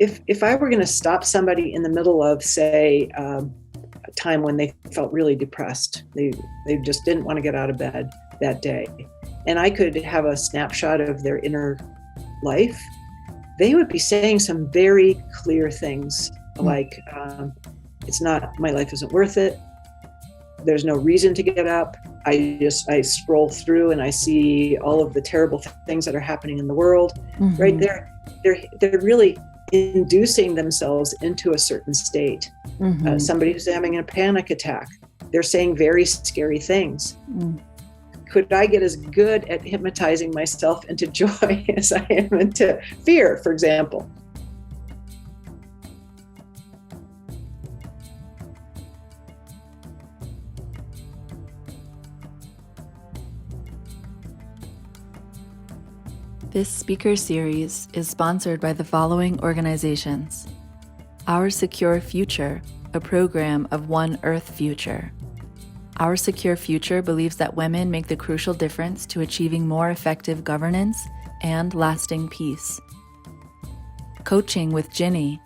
if I were going to stop somebody in the middle of, say, a time when they felt really depressed, they just didn't want to get out of bed that day, and I could have a snapshot of their inner life, they would be saying some very clear things like, it's not, my life isn't worth it. There's no reason to get up. I scroll through and I see all of the terrible things that are happening in the world. Right there, they're really inducing themselves into a certain state. Somebody who's having a panic attack, they're saying very scary things. Could I get as good at hypnotizing myself into joy as I am into fear, for example? This speaker series is sponsored by the following organizations: Our Secure Future, a program of One Earth Future. Our Secure Future believes that women make the crucial difference to achieving more effective governance and lasting peace. Coaching with Ginny,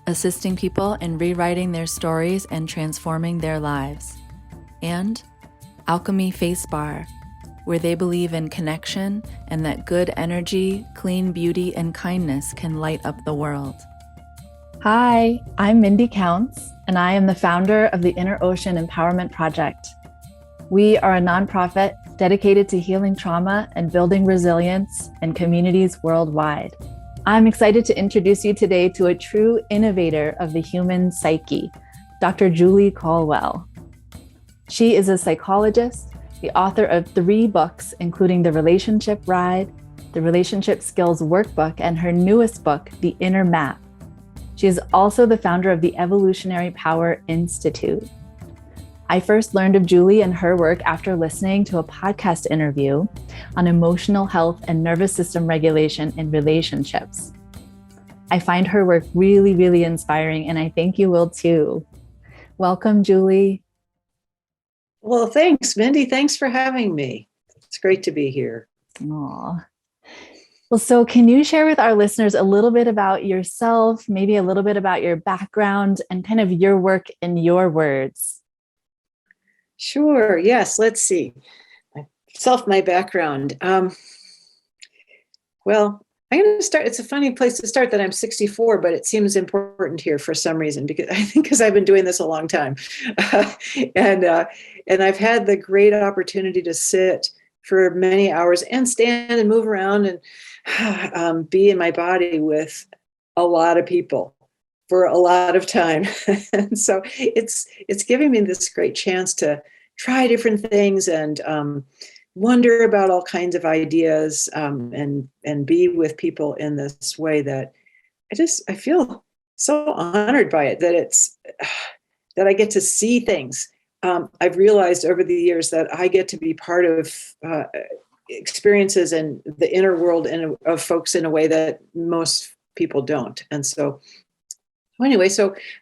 assisting people in rewriting their stories and transforming their lives. And Alchemy Face Bar, where they believe in connection and that good energy, clean beauty, and kindness can light up the world. Hi, I'm Mindy Counts, and I am the founder of the Inner Ocean Empowerment Project. We are a nonprofit dedicated to healing trauma and building resilience in communities worldwide. I'm excited to introduce you today to a true innovator of the human psyche, Dr. Julie Colwell. She is a psychologist, the author of 3 books, including The Relationship Ride, the Relationship Skills Workbook, and her newest book, The Inner Map. She is also the founder of the Evolutionary Power Institute. I first learned of Julie and her work after listening to a podcast interview on emotional health and nervous system regulation in relationships. I find her work really, really inspiring, and I think you will too. Welcome, Julie. Well, thanks, Mindy. Thanks for having me. It's great to be here. Aww. Well, so can you share with our listeners a little bit about yourself, maybe a little bit about your background and kind of your work in your words? Sure. Yes. Let's see. My background. Well, I'm going to start. It's a funny place to start that I'm 64, but it seems important here for some reason, because I've been doing this a long time. And I've had the great opportunity to sit for many hours and stand and move around and be in my body with a lot of people for a lot of time. And so it's giving me this great chance to try different things and wonder about all kinds of ideas, and be with people in this way that I feel so honored by it, that I get to see things. I've realized over the years that I get to be part of experiences in the inner world of folks in a way that most people don't. And so anyway,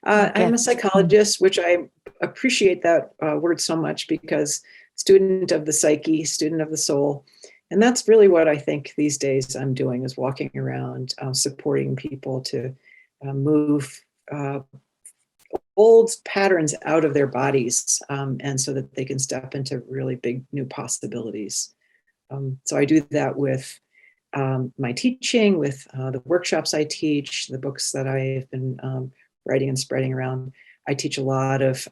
I'm a psychologist, which I appreciate that word so much, because student of the psyche, student of the soul. And that's really what I think these days I'm doing, is walking around, supporting people to move old patterns out of their bodies, and so that they can step into really big new possibilities. So I do that with my teaching, with the workshops I teach, the books that I've been writing and spreading around. I teach a lot of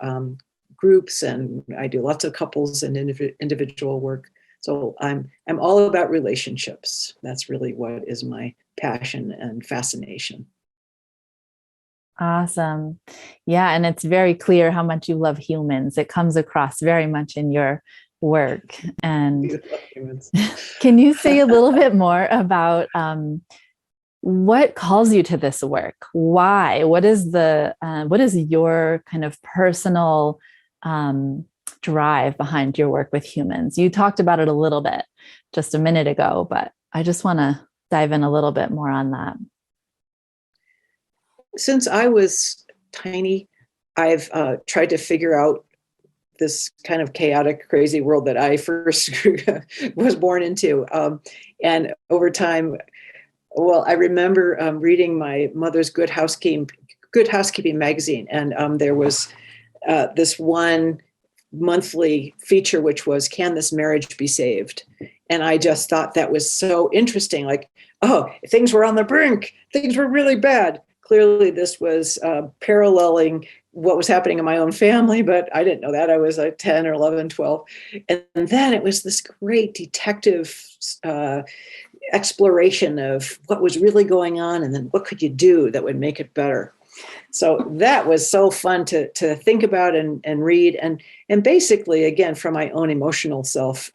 groups, and I do lots of couples and individual work. So I'm all about relationships. That's really what is my passion and fascination. Awesome. Yeah, and it's very clear how much you love humans. It comes across very much in your work. And can you say a little bit more about what calls you to this work? Why? What is your kind of personal drive behind your work with humans? You talked about it a little bit just a minute ago, but I just want to dive in a little bit more on that. Since I was tiny, I've tried to figure out this kind of chaotic, crazy world that I first was born into. And over time, Well, I remember reading my mother's Good Housekeeping magazine, and there was this one monthly feature, which was, "Can this marriage be saved?" And I just thought that was so interesting. Like, oh, things were on the brink. Things were really bad. Clearly, this was paralleling what was happening in my own family, but I didn't know that. I was like 10 or 11, 12. And then it was this great detective exploration of what was really going on, and then what could you do that would make it better. So that was so fun to think about and read, and basically, again, from my own emotional self,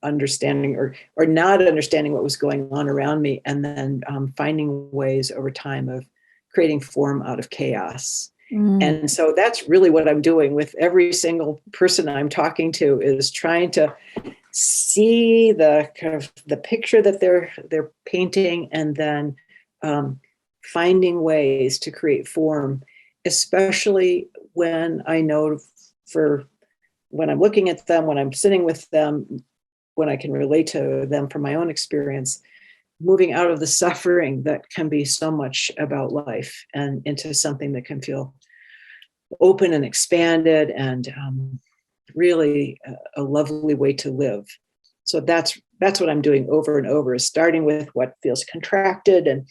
understanding or not understanding what was going on around me, and then finding ways over time of creating form out of chaos. And so that's really what I'm doing with every single person I'm talking to, is trying to see the kind of the picture that they're painting, and then finding ways to create form, especially when I know when I'm looking at them, when I'm sitting with them, when I can relate to them from my own experience, moving out of the suffering that can be so much about life and into something that can feel open and expanded and really a lovely way to live. So that's what I'm doing over and over, is starting with what feels contracted and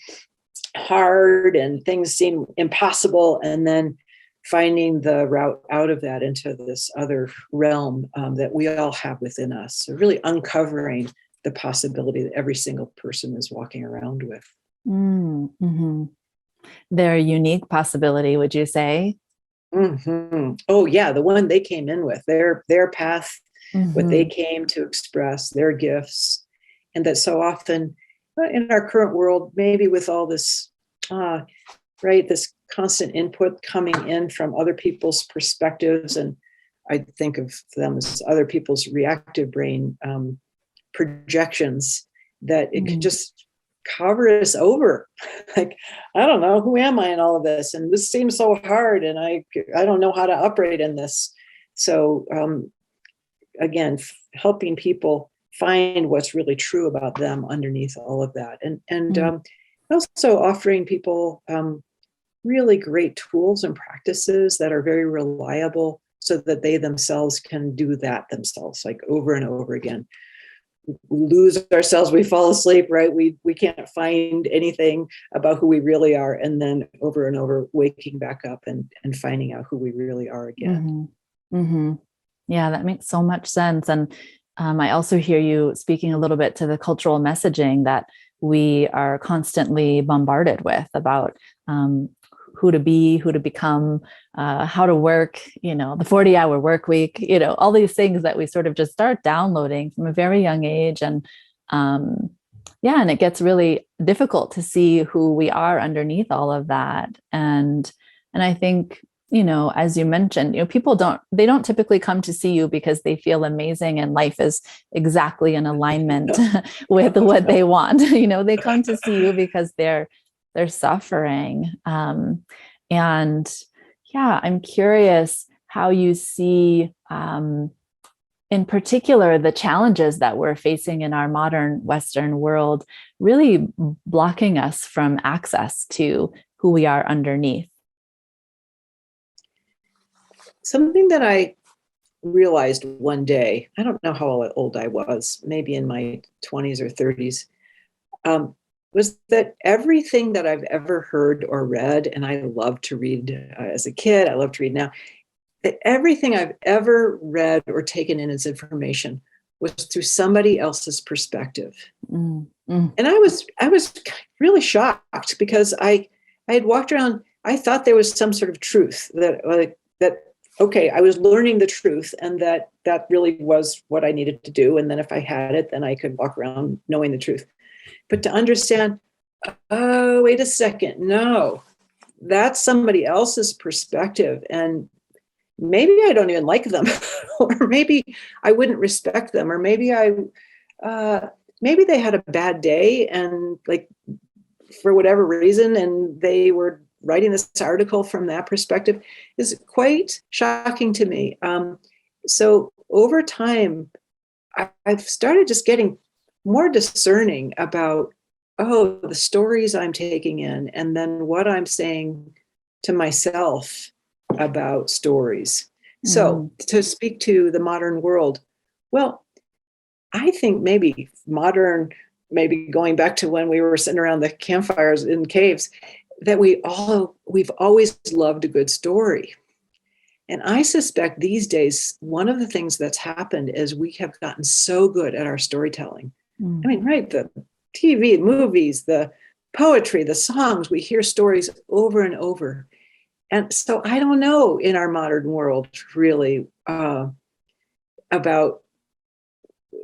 hard and things seem impossible, and then finding the route out of that into this other realm that we all have within us. So really uncovering the possibility that every single person is walking around with. Mm-hmm. Their unique possibility, would you say? Mm-hmm. Oh yeah, the one they came in with, their path, what they Mm-hmm. came to express, their gifts, and that so often in our current world, maybe with all this, this constant input coming in from other people's perspectives, and I think of them as other people's reactive brain projections, that it could just cover us over. Like, I don't know, who am I in all of this? And this seems so hard, and I don't know how to operate in this. So again, helping people find what's really true about them underneath all of that, and also offering people really great tools and practices that are very reliable, so that they themselves can do that themselves, like over and over again. We lose ourselves, we fall asleep, right? We can't find anything about who we really are, and then over and over waking back up and finding out who we really are again. Mm-hmm. Mm-hmm. Yeah, that makes so much sense. And I also hear you speaking a little bit to the cultural messaging that we are constantly bombarded with about who to be, who to become, how to work, the 40-hour work week, all these things that we sort of just start downloading from a very young age. And and it gets really difficult to see who we are underneath all of that. And I think, as you mentioned, people don't typically come to see you because they feel amazing and life is exactly in alignment with what they want. They come to see you because they're suffering. And I'm curious how you see, in particular, the challenges that we're facing in our modern Western world really blocking us from access to who we are underneath. Something that I realized one day, I don't know how old I was, maybe in my 20s or 30s, was that everything that I've ever heard or read, and I love to read as a kid, I love to read now, that everything I've ever read or taken in as information was through somebody else's perspective. Mm-hmm. And I was really shocked, because I had walked around, I thought there was some sort of truth that okay, I was learning the truth, and that really was what I needed to do. And then if I had it, then I could walk around knowing the truth. But to understand, oh, wait a second, no, that's somebody else's perspective. And maybe I don't even like them, or maybe I wouldn't respect them, or maybe maybe they had a bad day, and like, for whatever reason, and they were writing this article from that perspective, is quite shocking to me. So over time, I've started just getting more discerning about oh, the stories I'm taking in, and then what I'm saying to myself about stories. So Mm. to speak to the modern world, well, I think maybe going back to when we were sitting around the campfires in caves, that we've always loved a good story. And I suspect these days, one of the things that's happened is we have gotten so good at our storytelling. I Mm. mean, right, the TV, movies, the poetry, the songs, we hear stories over and over. And so I don't know in our modern world really about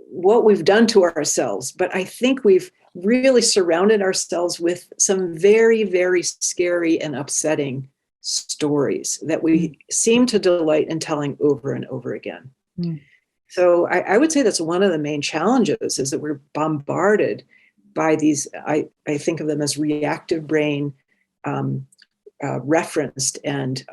what we've done to ourselves, but I think we've really surrounded ourselves with some very, very scary and upsetting stories that Mm. we seem to delight in telling over and over again. Mm. So I would say that's one of the main challenges is that we're bombarded by these, I think of them as reactive brain um, referenced and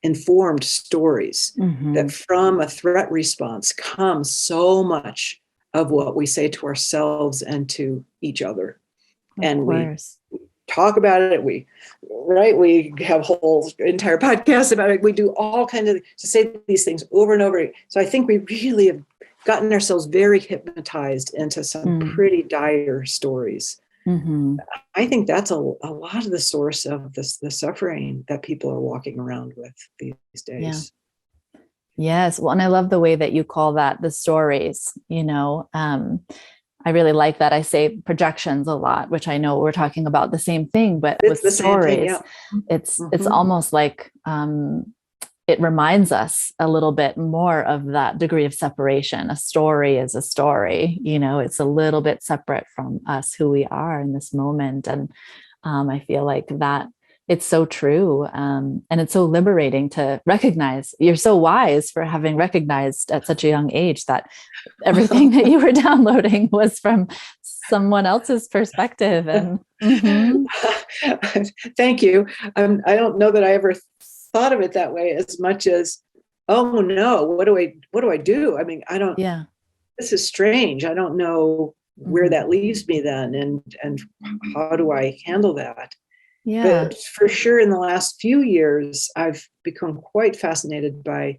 informed stories Mm-hmm. that from a threat response comes so much of what we say to ourselves and to each other. Of And we course. talk about it. We have whole entire podcasts about it. We do all kinds of to say these things over and over. So I think we really have gotten ourselves very hypnotized into some Mm. pretty dire stories. Mm-hmm. I think that's a lot of the source of the suffering that people are walking around with these Yeah. days. Yes. Well, and I love the way that you call that the stories, I really like that. I say projections a lot, which I know we're talking about the same thing, but It's with the same thing, stories, yeah. it's Mhm. almost like it reminds us a little bit more of that degree of separation. A story is a story, it's a little bit separate from us, who we are in this moment. And I feel like that it's so true. And it's so liberating to recognize. You're so wise for having recognized at such a young age that everything that you were downloading was from someone else's perspective. And mm-hmm. Thank you. I don't know that I ever thought of it that way as much as, oh no, what do I do? I mean, I don't. Yeah. This is strange. I don't know where Mm-hmm. that leaves me then, and how do I handle that? Yeah. But for sure, in the last few years, I've become quite fascinated by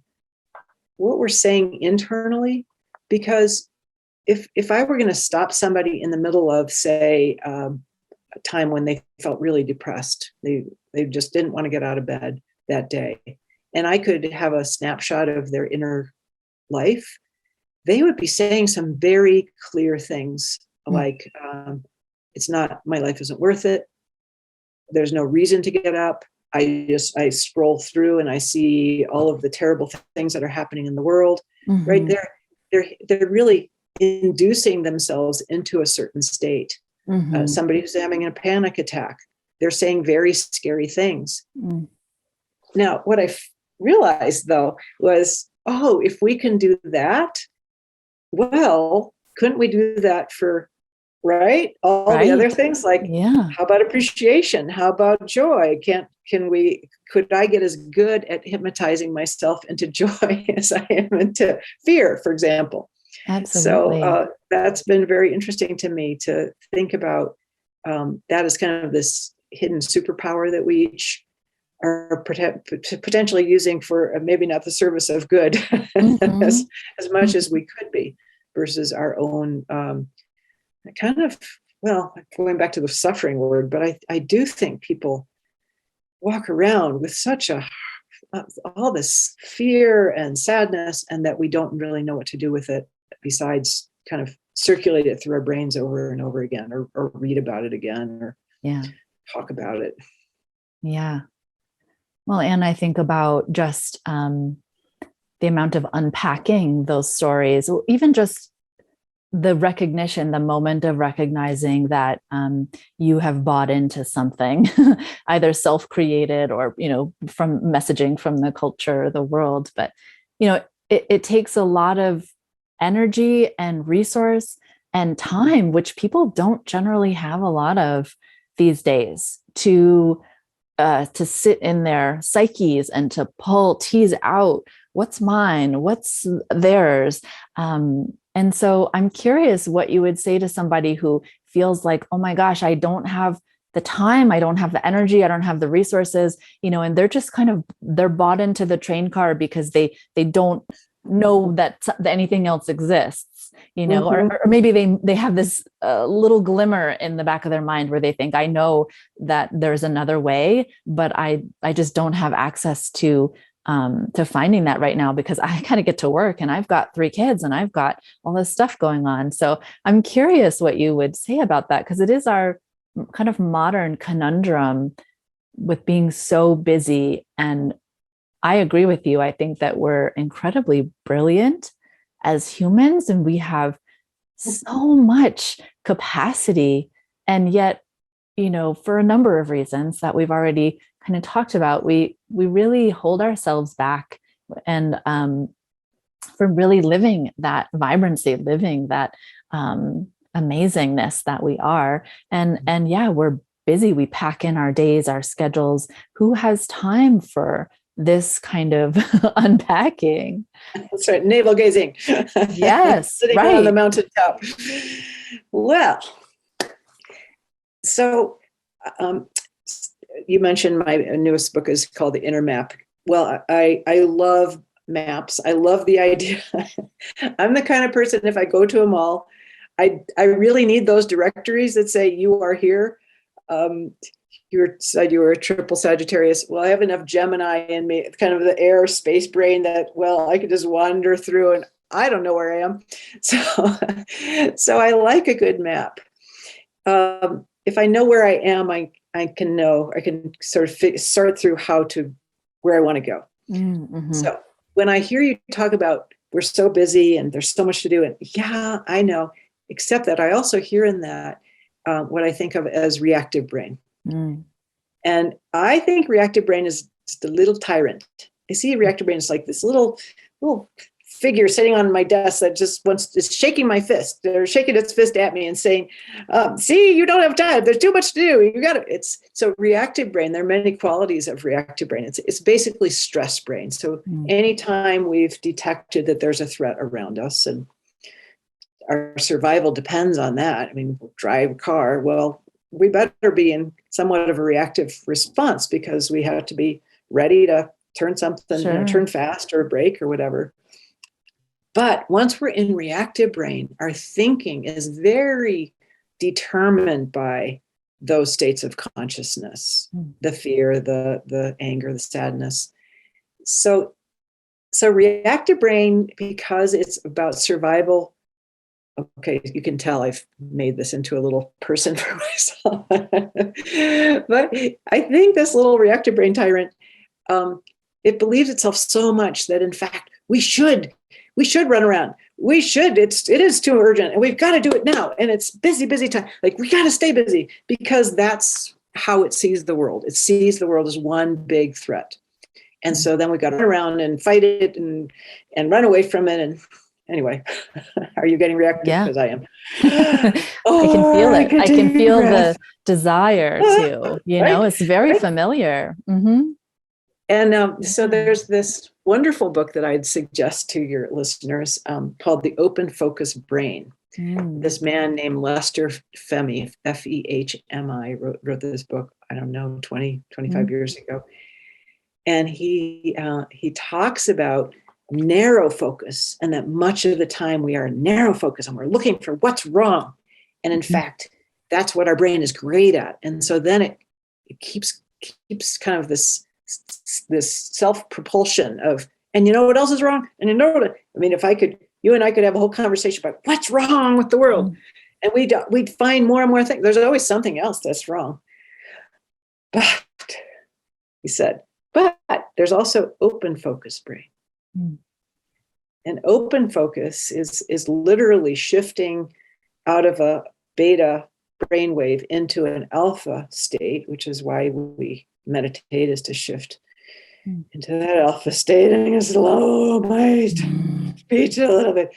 what we're saying internally, because if I were going to stop somebody in the middle of, say, a time when they felt really depressed, they just didn't want to get out of bed that day, and I could have a snapshot of their inner life, they would be saying some very clear things Mm. like, it's not, my life isn't worth it. There's no reason to get up. I scroll through and I see all of the terrible things that are happening in the world. Right Mm-hmm. there, they're really inducing themselves into a certain state. Mm-hmm. Somebody who's having a panic attack, they're saying very scary things. Mm. Now, what I realized though was, oh, if we can do that, well, couldn't we do that for, right, all the other Right. things? Like, Yeah. how about appreciation? How about joy? Could I get as good at hypnotizing myself into joy as I am into fear, for example? So Absolutely. that's been very interesting to me to think about, that as kind of this hidden superpower that we each are potentially using for maybe not the service of good Mm-hmm. as much as we could be, versus our own kind of, well, going back to the suffering word, but I do think people walk around with such all this fear and sadness, and that we don't really know what to do with it besides kind of circulate it through our brains over and over again, or read about it again, or Yeah. talk about it. Yeah. Well, and I think about just the amount of unpacking those stories, or even just the recognition, the moment of recognizing that you have bought into something, either self-created or, from messaging from the culture or the world. But, it takes a lot of energy and resource and time, which people don't generally have a lot of these days, to sit in their psyches and to tease out what's mine, what's theirs. And so I'm curious what you would say to somebody who feels like, oh my gosh, I don't have the time, I don't have the energy, I don't have the resources, and they're just they're bought into the train car because they don't know that anything else exists, or maybe they have this little glimmer in the back of their mind where they think, I know that there's another way, but I just don't have access to finding that right now because I kind of get to work and I've got 3 kids and I've got all this stuff going on. So I'm curious what you would say about that, because it is our kind of modern conundrum with being so busy. And I agree with you. I think that we're incredibly brilliant as humans and we have so much capacity. And yet, for a number of reasons that we've already kind of talked about, we really hold ourselves back and from really living that vibrancy, living that amazingness that we are. And yeah, we're busy. We pack in our days, our schedules. Who has time for this kind of unpacking? That's right. Navel gazing. Yes. Sitting right. on the mountaintop. Well, so you mentioned my newest book is called The Inner Map. Well, I love maps. I love the idea. I'm the kind of person, if I go to a mall, I really need those directories that say you are here. You said you were a triple Sagittarius. Well, I have enough Gemini in me, kind of the air space brain that, well, I could just wander through and I don't know where I am. So I like a good map. If I know where I am, I can sort of sort through where I want to go. Mm-hmm. So when I hear you talk about we're so busy and there's so much to do, and yeah, I know, except that I also hear in that what I think of as reactive brain. Mm. And I think reactive brain is just a little tyrant. I see reactive brain as like this little figure sitting on my desk that just is shaking my fist. They're shaking its fist at me and saying, see, you don't have time. There's too much to do. You got it. So reactive brain, there are many qualities of reactive brain. It's basically stress brain. So anytime we've detected that there's a threat around us and our survival depends on that. I mean, we'll drive a car. Well, we better be in somewhat of a reactive response because we have to be ready to turn something, turn fast or brake or whatever. But once we're in reactive brain, our thinking is very determined by those states of consciousness, the fear, the anger, the sadness. So reactive brain, because it's about survival. Okay, you can tell I've made this into a little person for myself. But I think this little reactive brain tyrant, it believes itself so much that in fact we should run around. It is too urgent and we've got to do it now. And it's busy time. Like we got to stay busy because that's how it sees the world. It sees the world as one big threat. And so then we got to run around and fight it and run away from it. And anyway, are you getting reactive? Yeah. Because I am. I can feel it. I can feel the desire to, right? It's very familiar. Mm-hmm. And so there's this wonderful book that I'd suggest to your listeners called The Open Focus Brain. This man named Lester Fehmi, Fehmi, wrote this book, I don't know, 20, 25 years ago. And he talks about narrow focus and that much of the time we are narrow focus and we're looking for what's wrong. And in fact, that's what our brain is great at. And so then it keeps kind of this self-propulsion of, and you know what else is wrong? And if you and I could have a whole conversation about what's wrong with the world. And we'd find more and more things. There's always something else that's wrong. But, he said, but there's also open focus brain. And open focus is literally shifting out of a beta brainwave into an alpha state, which is why we meditate, is to shift into that alpha state and slow my speech a little bit.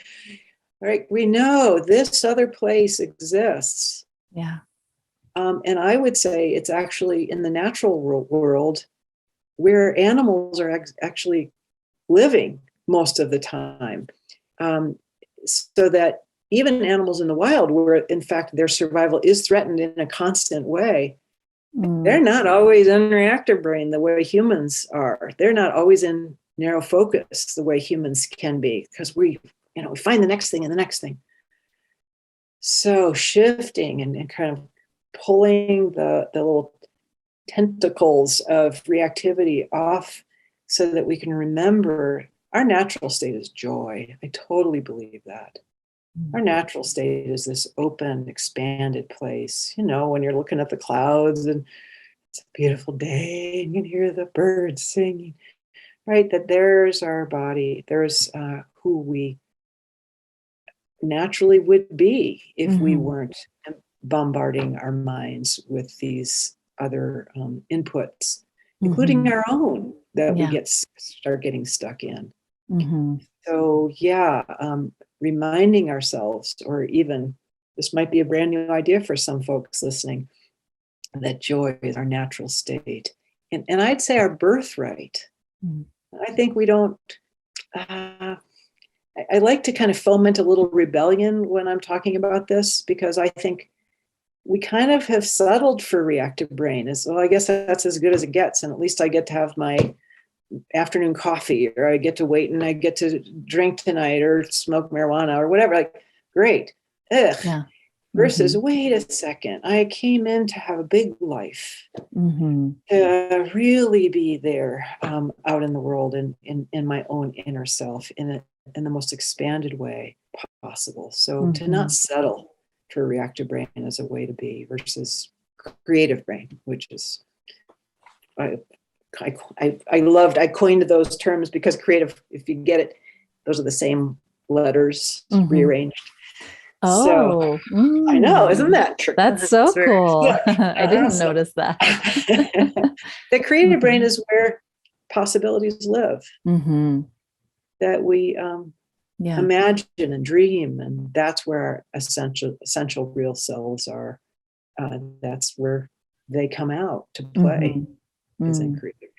Right? We know this other place exists. Yeah. And I would say it's actually in the natural world where animals are actually living most of the time. So that even animals in the wild, where in fact their survival is threatened in a constant way, they're not always in reactive brain the way humans are. They're not always in narrow focus the way humans can be, because we find the next thing and the next thing. So shifting and kind of pulling the little tentacles of reactivity off so that we can remember our natural state is joy. I totally believe that. Our natural state is this open, expanded place. When you're looking at the clouds and it's a beautiful day and you can hear the birds singing, right? That there's our body. There's who we naturally would be if we weren't bombarding our minds with these other inputs, including our own that we start getting stuck in. So reminding ourselves, or even this might be a brand new idea for some folks listening, that joy is our natural state. And I'd say our birthright. I think we don't, I like to kind of foment a little rebellion when I'm talking about this, because I think we kind of have settled for reactive brain. I guess that's as good as it gets. And at least I get to have my afternoon coffee, or I get to wait and I get to drink tonight or smoke marijuana or whatever. Like, great. Ugh. Yeah. Versus, wait a second, I came in to have a big life, to really be there out in the world and in my own inner self in the most expanded way possible. So to not settle for reactive brain as a way to be, versus creative brain, which is, I coined those terms because creative, if you get it, those are the same letters rearranged. Oh, so, I know, isn't that true? That's so cool. I didn't notice that. The creative brain is where possibilities live, that we imagine and dream, and that's where our essential real selves are. That's where they come out to play, is in creative brain.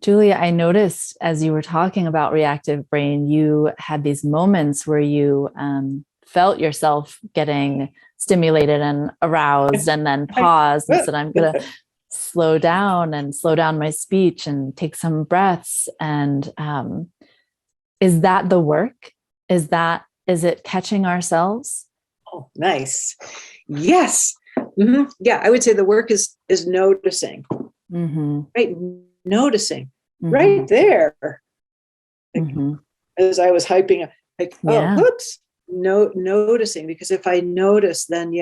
Julia, I noticed as you were talking about reactive brain, you had these moments where you felt yourself getting stimulated and aroused, and then paused and said, I'm going to slow down my speech and take some breaths. And is that the work? Is it catching ourselves? Oh, nice. Yes. Yeah, I would say the work is noticing. Right? Noticing. Right there. As I was hyping, whoops. Noticing, because if I notice, then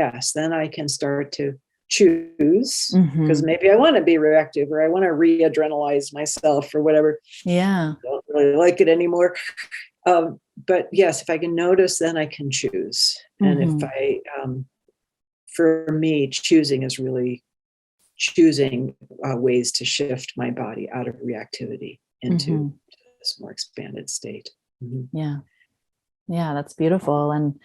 I can start to choose, because maybe I want to be reactive, or I want to re-adrenalize myself, or whatever. I don't really like it anymore. But yes, if I can notice, then I can choose. And if I, for me, choosing is really choosing ways to shift my body out of reactivity into this more expanded state. Yeah, that's beautiful. And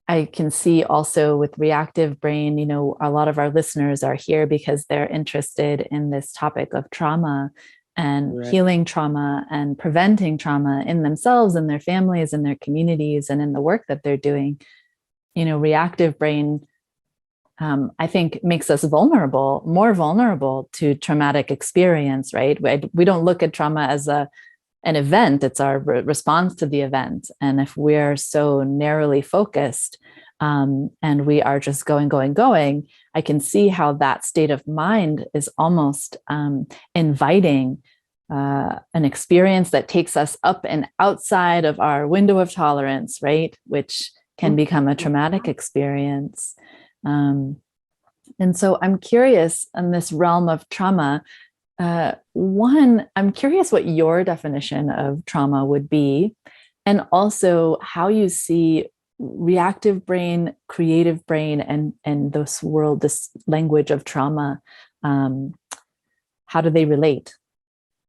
I can see also with reactive brain, a lot of our listeners are here because they're interested in this topic of trauma and healing trauma and preventing trauma in themselves and their families and their communities and in the work that they're doing. Reactive brain, I think, makes us more vulnerable to traumatic experience, right? We don't look at trauma as an event. It's our response to the event. And if we're so narrowly focused and we are just going, I can see how that state of mind is almost inviting an experience that takes us up and outside of our window of tolerance, right? Which can become a traumatic experience. And so I'm curious, in this realm of trauma, I'm curious what your definition of trauma would be, and also how you see reactive brain, creative brain, and this language of trauma. How do they relate?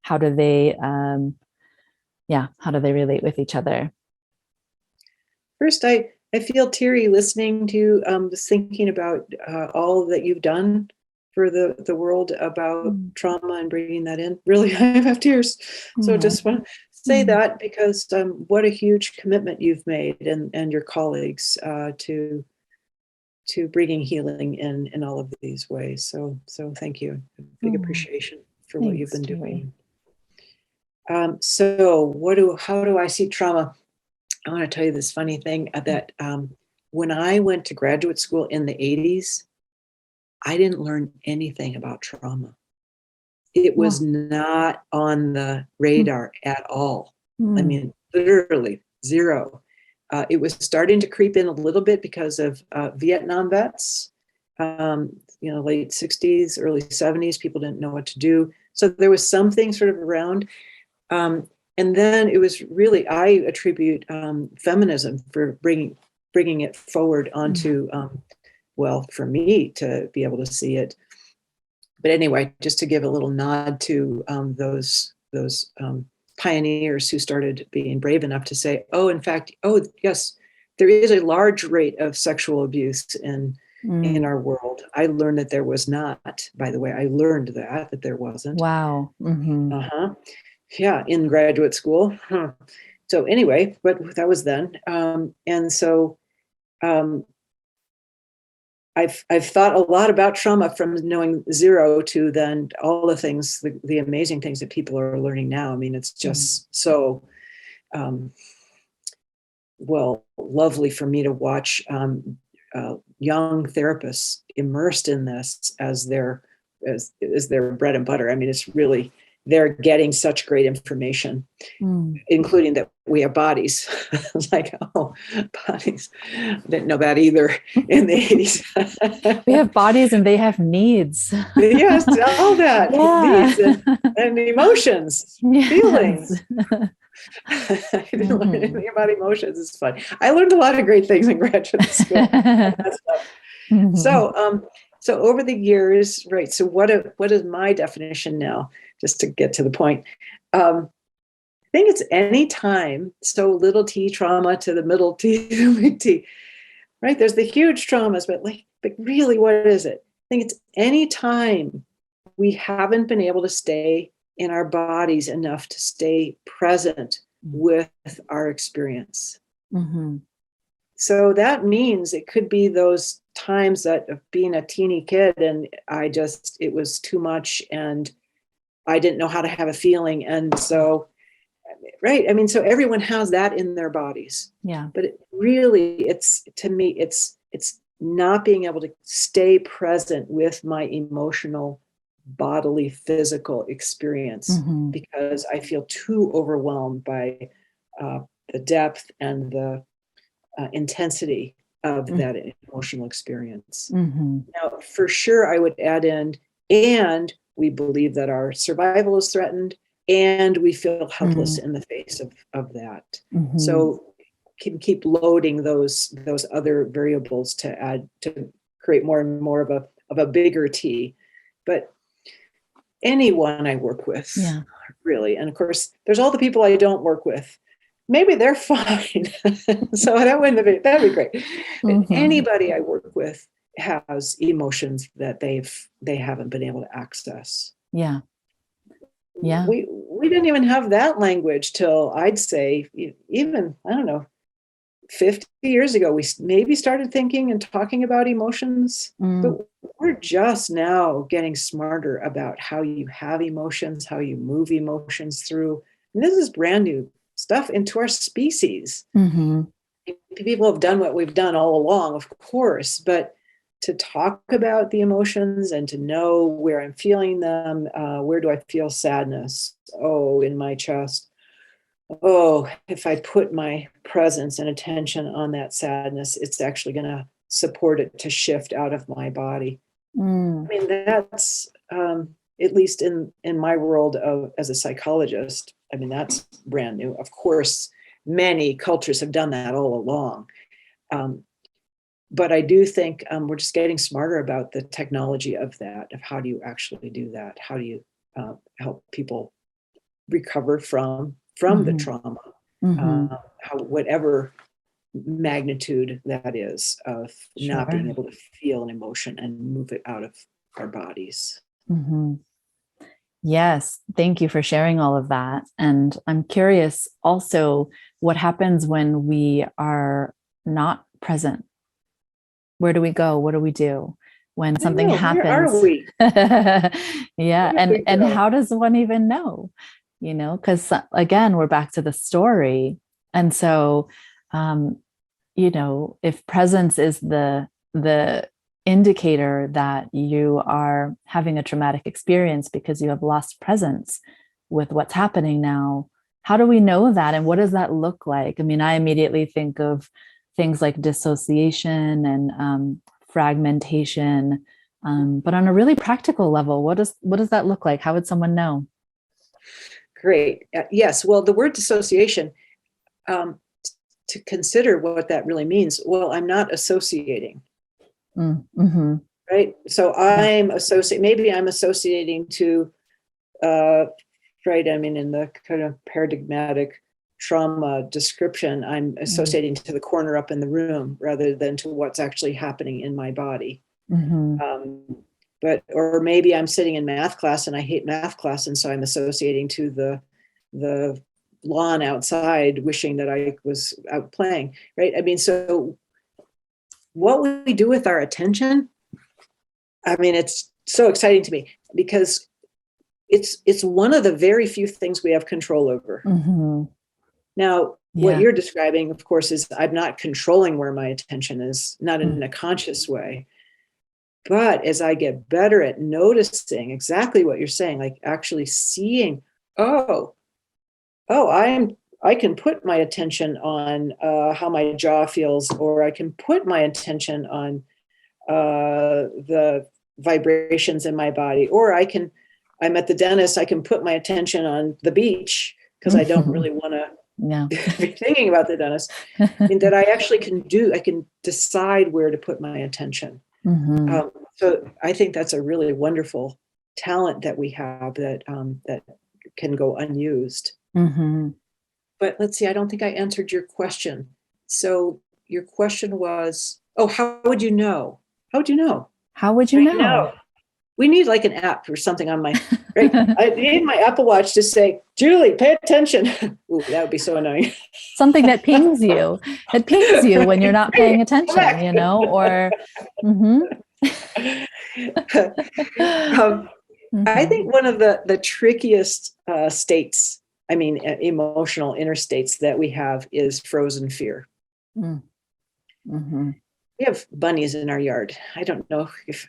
How do they relate with each other? First, I feel teary listening to just thinking about all that you've done for the world about trauma and bringing that in. Really, I have tears. So just want to say that because what a huge commitment you've made, and your colleagues, to bringing healing in all of these ways. So thank you. Big appreciation for what you've been doing. So how do I see trauma? I want to tell you this funny thing that when I went to graduate school in the 80s, I didn't learn anything about trauma. It was not on the radar at all. I mean, literally zero. It was starting to creep in a little bit because of Vietnam vets, late 60s, early 70s, people didn't know what to do. So there was something sort of around. And then it was really, I attribute feminism for bringing it forward onto, for me to be able to see it. But anyway, just to give a little nod to those pioneers who started being brave enough to say, yes, there is a large rate of sexual abuse in our world. I learned that there was not, by the way, I learned that there wasn't. Wow. Mm-hmm. Yeah, in graduate school. So anyway, but that was then. And so I've thought a lot about trauma from knowing zero to then all the things, the amazing things that people are learning now. I mean, it's just so lovely for me to watch young therapists immersed in this as their bread and butter. I mean, it's really, they're getting such great information, including that we have bodies. It's like, bodies. I didn't know that either in the 80s. We have bodies and they have needs. Yes, all that. Yeah. Needs and emotions, feelings. I didn't learn anything about emotions. It's fun. I learned a lot of great things in graduate school. So over the years, right. So what is my definition now? Just to get to the point, I think it's any time. So little t trauma to the middle T to the big T, right? There's the huge traumas, but really, what is it? I think it's any time we haven't been able to stay in our bodies enough to stay present with our experience. So that means it could be those times that of being a teeny kid and it was too much and I didn't know how to have a feeling. And so, right. I mean, so everyone has that in their bodies. Yeah. But to me, it's not being able to stay present with my emotional, bodily, physical experience because I feel too overwhelmed by the depth and the intensity of that emotional experience. Now, for sure, I would add in, and we believe that our survival is threatened, and we feel helpless in the face of that. So can keep loading those other variables to add to create more and more of a bigger T. But anyone I work with, really, and of course, there's all the people I don't work with. Maybe they're fine. So that'd be great. But anybody I work with has emotions that they haven't been able to access. Yeah. We didn't even have that language till I'd say even, I don't know, 50 years ago, we maybe started thinking and talking about emotions, but we're just now getting smarter about how you have emotions, how you move emotions through. And this is brand new stuff into our species. People have done what we've done all along, of course, but to talk about the emotions and to know where I'm feeling them, where do I feel sadness? Oh, in my chest. Oh, if I put my presence and attention on that sadness, it's actually going to support it to shift out of my body. I mean, that's, at least in my world as a psychologist, I mean, that's brand new. Of course, many cultures have done that all along. But I do think we're just getting smarter about the technology of that, of how do you actually do that? How do you help people recover from the trauma, how whatever magnitude that is of not being able to feel an emotion and move it out of our bodies. Yes, thank you for sharing all of that. And I'm curious also what happens when we are not present. Where do we go? What do we do when I something know, where are happens? we? Yeah, Where do we and go? how does one even know? Because again, we're back to the story. And so if presence is the indicator that you are having a traumatic experience because you have lost presence with what's happening now, how do we know that, and what does that look like? I mean, I immediately think of things like dissociation and fragmentation, but on a really practical level, what does that look like? How would someone know? Great. Yes. Well, the word dissociation, um, to consider what that really means. Well, I'm not associating, Mm-hmm. right? So Yeah. maybe I'm associating to, right? I mean, in the kind of paradigmatic trauma description, I'm associating to the corner up in the room rather than to what's actually happening in my body. Mm-hmm. Um, or maybe I'm sitting in math class and I hate math class, and so I'm associating to the lawn outside, wishing that I was out playing, right? I mean, so what we do with our attention, I mean, it's so exciting to me because it's one of the very few things we have control over. Mm-hmm. Now, what Yeah. you're describing, of course, is I'm not controlling where my attention is, not in Mm. a conscious way. But as I get better at noticing exactly what you're saying, like actually seeing, oh, oh, I can put my attention on how my jaw feels, or I can put my attention on the vibrations in my body, or I'm at the dentist, I can put my attention on the beach because I don't really want to Yeah. be thinking about the dentist. I mean, that I can decide where to put my attention. Mm-hmm. So I think that's a really wonderful talent that we have that can go unused. Mm-hmm. But let's see, I don't think I answered your question. So your question was, oh, how would you know? How would you know? How would you I know? know. We need like an app or something on my, right? I need my Apple Watch to say, Julie, pay attention. Ooh, that would be so annoying. Something that pings you. It pings you when you're not Hey, paying come attention, back. or mm-hmm. um, I Mm-hmm. think one of the trickiest states, I mean, emotional inner states that we have is frozen fear. Mm-hmm. We have bunnies in our yard. I don't know if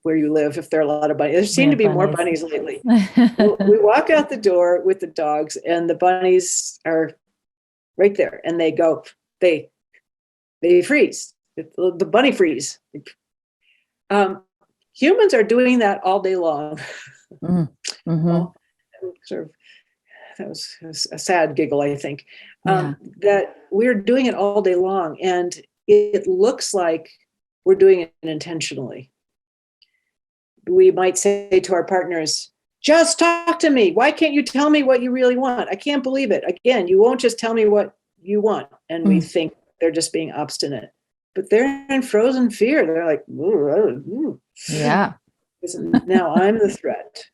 where you live, if there are a lot of bunnies. There We seem to have be more bunnies. bunnies lately. We walk out the door with the dogs, and the bunnies are right there, and they they freeze. The bunny freeze. Um, Humans are doing that all day long. Mm-hmm. Well, sort of that was a sad giggle, I think, Yeah. that we're doing it all day long. And it looks like we're doing it intentionally. We might say to our partners, just talk to me. Why can't you tell me what you really want? I can't believe it. Again, you won't just tell me what you want. And we think they're just being obstinate. But they're in frozen fear. They're like, ooh. Yeah. Now I'm the threat.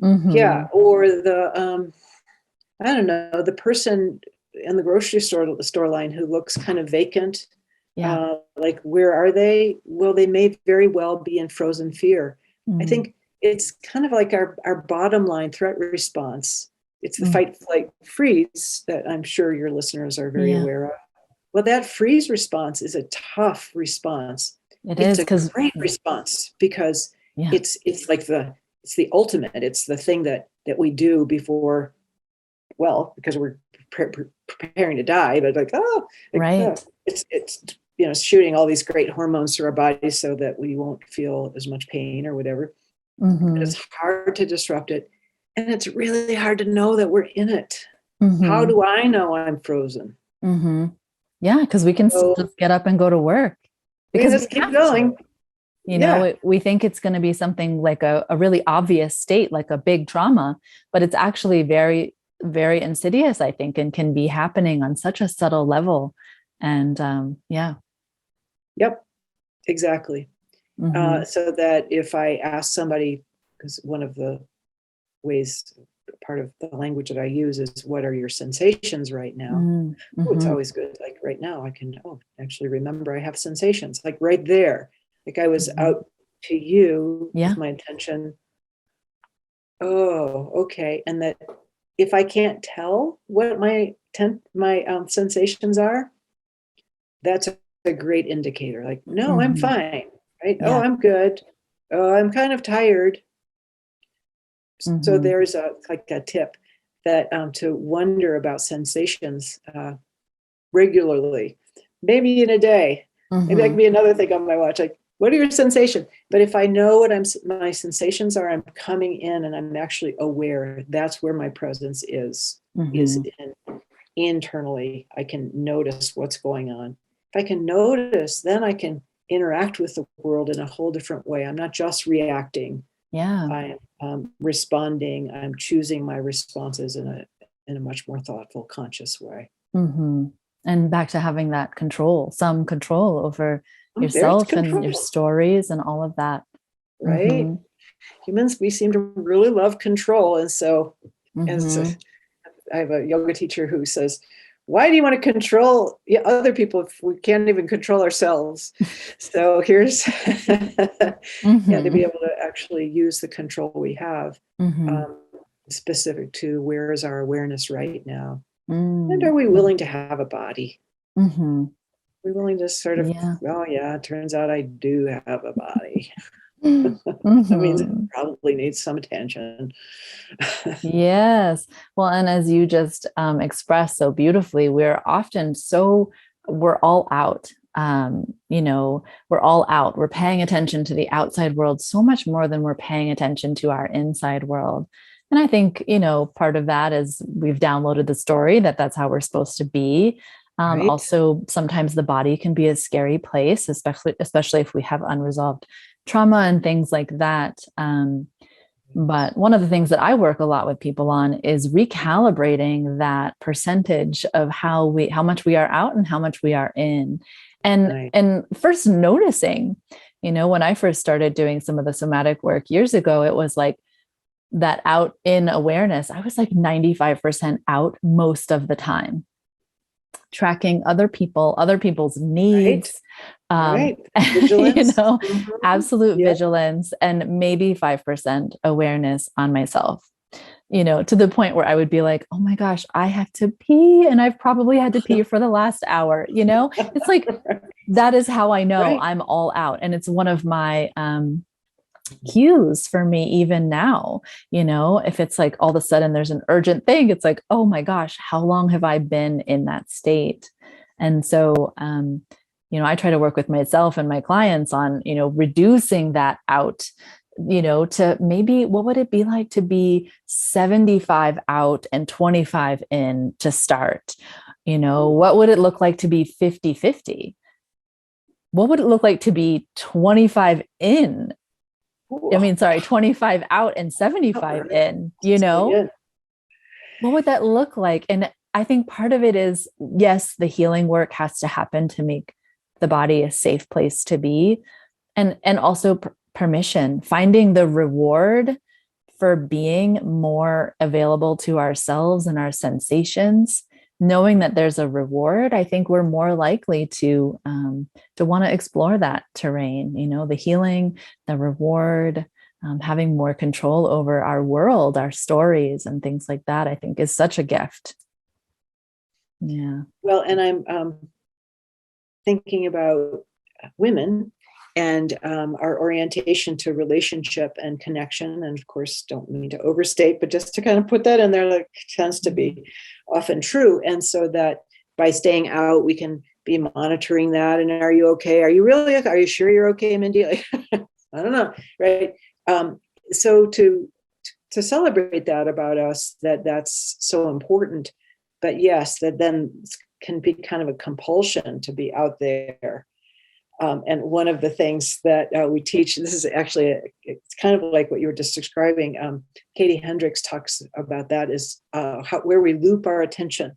Mm-hmm. Yeah. Or I don't know, the person in the grocery store line who looks kind of vacant. Yeah. Like, where are they? Well, they may very well be in frozen fear. I Mm-hmm. think it's kind of like our bottom line threat response. It's the fight, flight, freeze that I'm sure your listeners are very Yeah. aware of. Well, that freeze response is a tough response. It It's is a because great response because yeah. it's like it's the ultimate. It's the thing that we do before, well, because we're preparing to die, but like, Right. it's shooting all these great hormones through our bodies so that we won't feel as much pain or whatever. But Mm-hmm. it's hard to disrupt it, and it's really hard to know that we're in it. How Mm-hmm. do I know I'm frozen? Mm-hmm. Yeah, because we can So just get up and go to work we because just we keep have to. going. Yeah. We think it's going to be something like a really obvious state, like a big trauma, but it's actually very, very insidious, I think, and can be happening on such a subtle level. And yeah. Yep. Exactly. Mm-hmm. So that if I ask somebody, because one of the ways, part of the language that I use is, what are your sensations right now? Oh, it's Mm-hmm. always good. Like right now, I can actually remember I have sensations, like right there. Like I was out to you Yeah. with my attention. Oh, okay. And that if I can't tell what my sensations are, that's a great indicator. Like, no, I'm fine. Right? Oh, Yeah. I'm good. Oh, I'm kind of tired. So Mm-hmm. there's like a tip that to wonder about sensations regularly, maybe in a day. Maybe that Mm-hmm. could be another thing on my watch. Like, what are your sensations? But if I know what my sensations are, I'm coming in and I'm actually aware. That's where my presence is Mm-hmm. internally. I can notice what's going on. If I can notice, then I can interact with the world in a whole different way. I'm not just reacting. Yeah. I'm responding. I'm choosing my responses in a much more thoughtful, conscious way. Mm-hmm. And back to having that control, some control over There's yourself and your control, stories and all of that. right? Mm-hmm. Humans, we seem to really love control. And so, Mm-hmm. I have a yoga teacher who says, why do you want to control other people if we can't even control ourselves? So here's, to Mm-hmm. be able to actually use the control we have, Mm-hmm. specific to where is our awareness right now? And Mm-hmm. are we willing to have a body? Mm-hmm. We're willing to sort of, Yeah. oh yeah, it turns out I do have a body. That means it Mm-hmm. probably needs some attention. Yes. Well, and as you just expressed so beautifully, we're all out. We're all out. We're paying attention to the outside world so much more than we're paying attention to our inside world. And I think, part of that is we've downloaded the story that that's how we're supposed to be. Right? Also, sometimes the body can be a scary place, especially if we have unresolved trauma and things like that. But one of the things that I work a lot with people on is recalibrating that percentage of how much we are out and how much we are in. And Right. and first noticing, when I first started doing some of the somatic work years ago, it was like that out in awareness. I was like 95% out most of the time, tracking other people's Right. needs, Right. Vigilance. absolute Yeah. vigilance, and maybe 5% awareness on myself, to the point where I would be like, oh my gosh, I have to pee. And I've probably had to pee for the last hour. It's like, that is how I know Right. I'm all out. And it's one of my cues for me even now. If it's like all of a sudden there's an urgent thing, it's like, oh my gosh, how long have I been in that state? And so I try to work with myself and my clients on reducing that out, to maybe, what would it be like to be 75 out and 25 in to start? What would it look like to be 50-50? What would it look like to be 25 in? I mean, sorry, 25 out and 75 in, Yeah. What would that look like? And I think part of it is, yes, the healing work has to happen to make the body a safe place to be. And also permission, finding the reward for being more available to ourselves and our sensations, knowing that there's a reward. I think we're more likely to want to explore that terrain, the healing, the reward, having more control over our world, our stories, and things like that, I think is such a gift. Yeah. Well, and I'm thinking about women and our orientation to relationship and connection. And of course, don't mean to overstate, but just to kind of put that in there, that tends to be often true. And so that by staying out, we can be monitoring that. And are you okay? Are you really okay? Are you sure you're okay, Mindy? Like, I don't know. Right. So to celebrate that about us, that's so important. But yes, that then can be kind of a compulsion to be out there. And one of the things that we teach, this is actually, it's kind of like what you were just describing. Katie Hendricks talks about that, is where we loop our attention.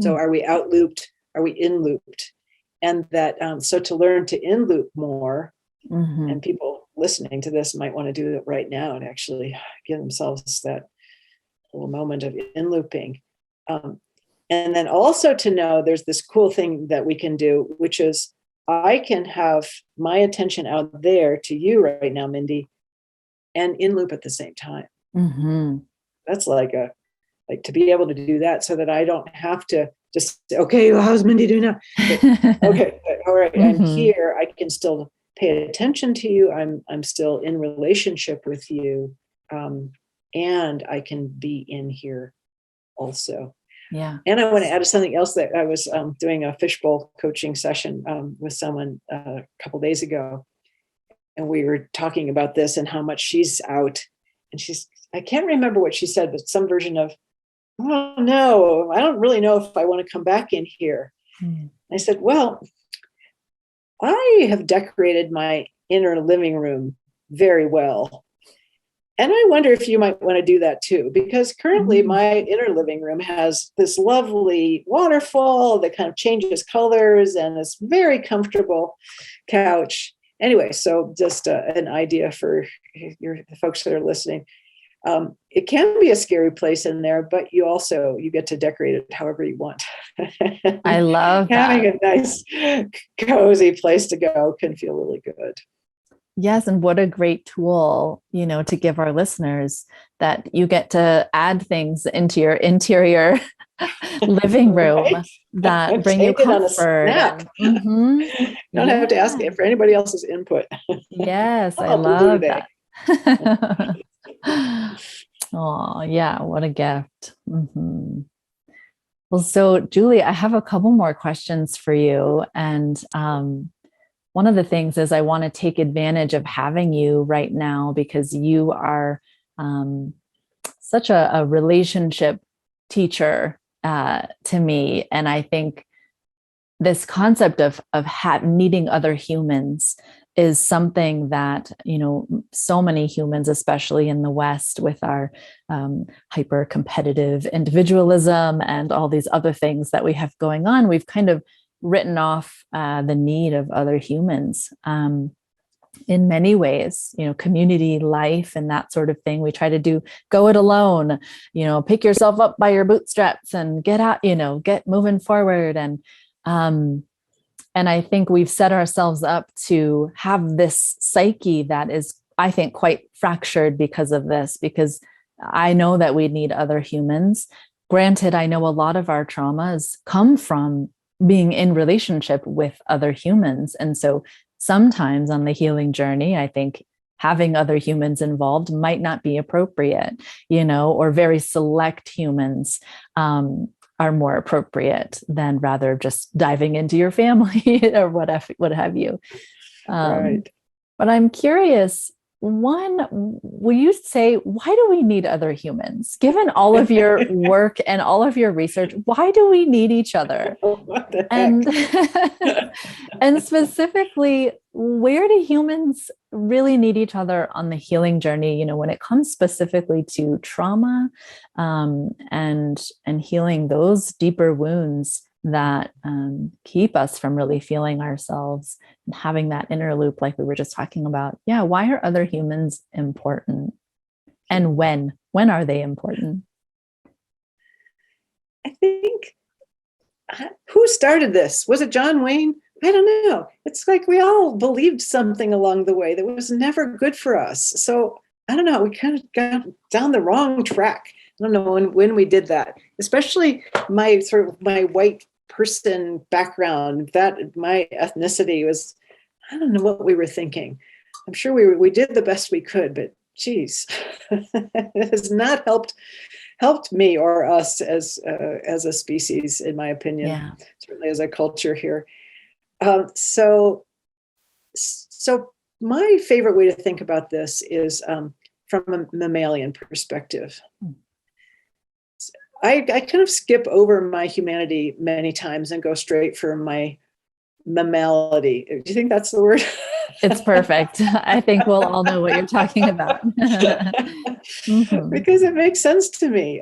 So are we out looped? Are we in looped? And that, so to learn to in loop more, and people listening to this might want to do it right now and actually give themselves that little moment of in looping. And then also to know there's this cool thing that we can do, which is I can have my attention out there to you right now, Mindy, and in loop at the same time. Mm-hmm. That's like to be able to do that so that I don't have to just, okay, well, how's Mindy doing now? But, okay, all right, I'm here. I can still pay attention to you. I'm still in relationship with you. And I can be in here also. Yeah. And I want to add something else that I was doing a fishbowl coaching session with someone a couple days ago. And we were talking about this and how much she's out. And I can't remember what she said, but some version of, oh no, I don't really know if I want to come back in here. I said, well, I have decorated my inner living room very well. And I wonder if you might want to do that too, because currently my inner living room has this lovely waterfall that kind of changes colors and this very comfortable couch. Anyway, so just an idea for the folks that are listening. It can be a scary place in there, but you get to decorate it however you want. I love having a nice, cozy place to go can feel really good. Yes. And what a great tool, to give our listeners that you get to add things into your interior living room right? That bring you comfort. You don't have to ask for anybody else's input. Yes. I love that. Oh, yeah. What a gift. Mm-hmm. Well, so Julie, I have a couple more questions for you. And one of the things is I want to take advantage of having you right now because you are such a relationship teacher to me. And I think this concept of needing other humans is something that, so many humans, especially in the West with our hyper competitive individualism and all these other things that we have going on, we've kind of written off the need of other humans in many ways, community life and that sort of thing. We try to go it alone, pick yourself up by your bootstraps and get out, get moving forward. And I think we've set ourselves up to have this psyche that is, I think, quite fractured because of this, because I know that we need other humans. Granted, I know a lot of our traumas come from being in relationship with other humans. And so sometimes on the healing journey, I think having other humans involved might not be appropriate, or very select humans are more appropriate than rather just diving into your family or what have you. Right. But I'm curious, one, will you say, why do we need other humans? Given all of your work and all of your research, why do we need each other? And specifically, where do humans really need each other on the healing journey? When it comes specifically to trauma and healing those deeper wounds that keep us from really feeling ourselves and having that inner loop like we were just talking about. Yeah, why are other humans important? And when are they important? I think, who started this? Was it John Wayne? I don't know. It's like we all believed something along the way that was never good for us. So I don't know. We kind of got down the wrong track. I don't know when we did that, especially my white person background, that my ethnicity was, I don't know what we were thinking. I'm sure we did the best we could, but geez, it has not helped me or us as a species, in my opinion, certainly as a culture here. So my favorite way to think about this is from a mammalian perspective. I kind of skip over my humanity many times and go straight for my mammality. Do you think that's the word? It's perfect. I think we'll all know what you're talking about. Because it makes sense to me.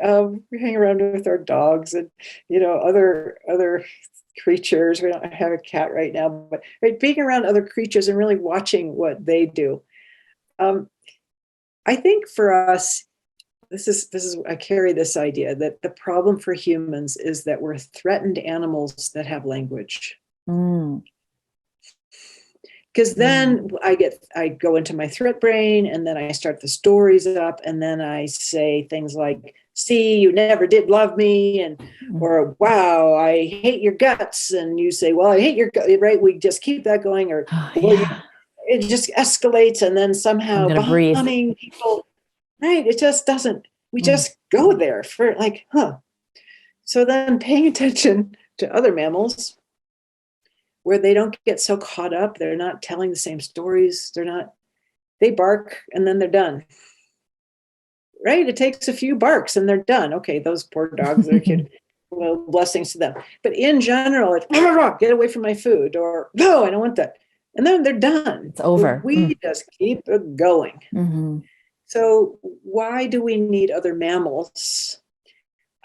We hang around with our dogs and, other creatures. We don't have a cat right now, but being around other creatures and really watching what they do. I think for us, this is I carry this idea that the problem for humans is that we're threatened animals that have language. Mm. Because then I go into my threat brain, and then I start the stories up, and then I say things like, see, you never did love me, and or wow, I hate your guts, and you say, well, I hate your gut, right? We just keep that going, or it just escalates, and then somehow bombing people, right? It just doesn't, we just go there for like, so then paying attention to other mammals where they don't get so caught up, they're not telling the same stories, they bark and then they're done, right? It takes a few barks and they're done. Okay, those poor dogs, they're cute. Well, blessings to them. But in general, it's get away from my food, or no, I don't want that. And then they're done. It's over. But we just keep it going. Mm-hmm. So why do we need other mammals?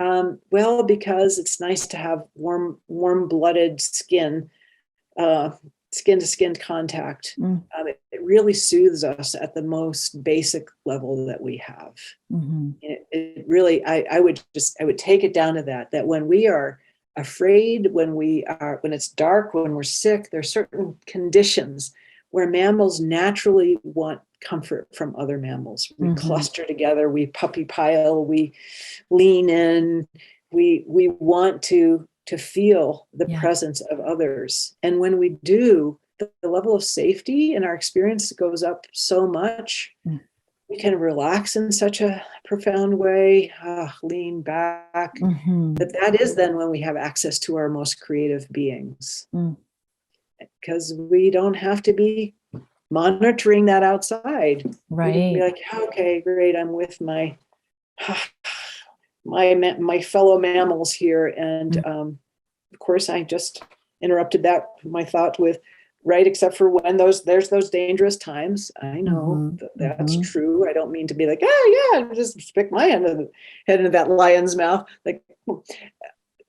Well, because it's nice to have warm-blooded skin to skin contact. It really soothes us at the most basic level that we have. It really, I would take it down to that when we are afraid, when it's dark, when we're sick, there's certain conditions where mammals naturally want comfort from other mammals. We cluster together, we puppy pile, we lean in, we want to feel the presence of others. And when we do, the level of safety in our experience goes up so much. We can relax in such a profound way, lean back. That is then when we have access to our most creative beings. Because we don't have to be monitoring that outside. Right. We can be like, okay, great, I'm with my fellow mammals here. And of course, I just interrupted my thought with, right, except for when there's those dangerous times. I know that's true. I don't mean to be like, just stick my head into that lion's mouth. Like,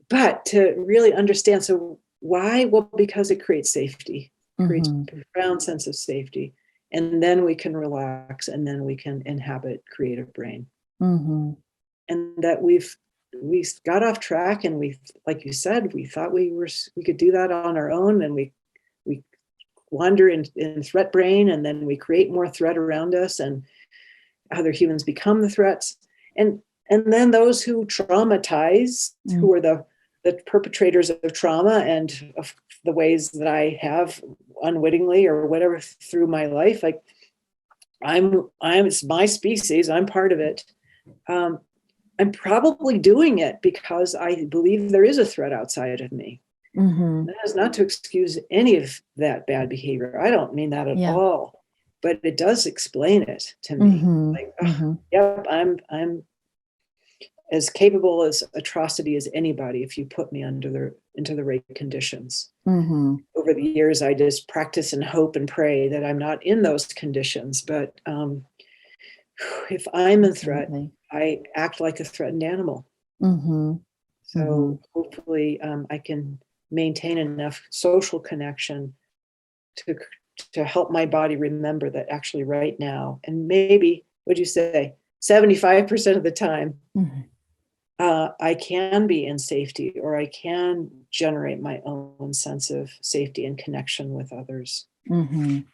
but to really understand, so why? Well, because it creates safety, creates a profound sense of safety. And then we can relax, and then we can inhabit creative brain. And that we got off track, and we, like you said, we thought we could do that on our own, and we wander in threat brain, and then we create more threat around us, and other humans become the threats. And then those who traumatize, who are the perpetrators of trauma and of the ways that I have unwittingly or whatever through my life, like it's my species, I'm part of it. I'm probably doing it because I believe there is a threat outside of me. That is not to excuse any of that bad behavior. I don't mean that at all, but it does explain it to me. Yep, I'm as capable as atrocity as anybody if you put me into the right conditions. Over the years, I just practice and hope and pray that I'm not in those conditions. But if I'm in threat, I act like a threatened animal. So hopefully I can maintain enough social connection to help my body remember that actually right now, and maybe, what'd you say, 75% of the time, I can be in safety, or I can generate my own sense of safety and connection with others.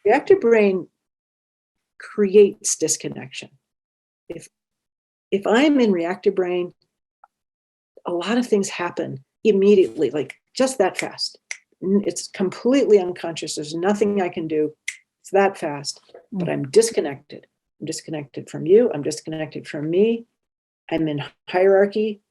Reactive brain creates disconnection. If I'm in reactive brain, a lot of things happen immediately, like just that fast. It's completely unconscious. There's nothing I can do. It's that fast, but I'm disconnected. I'm disconnected from you. I'm disconnected from me. I'm in hierarchy.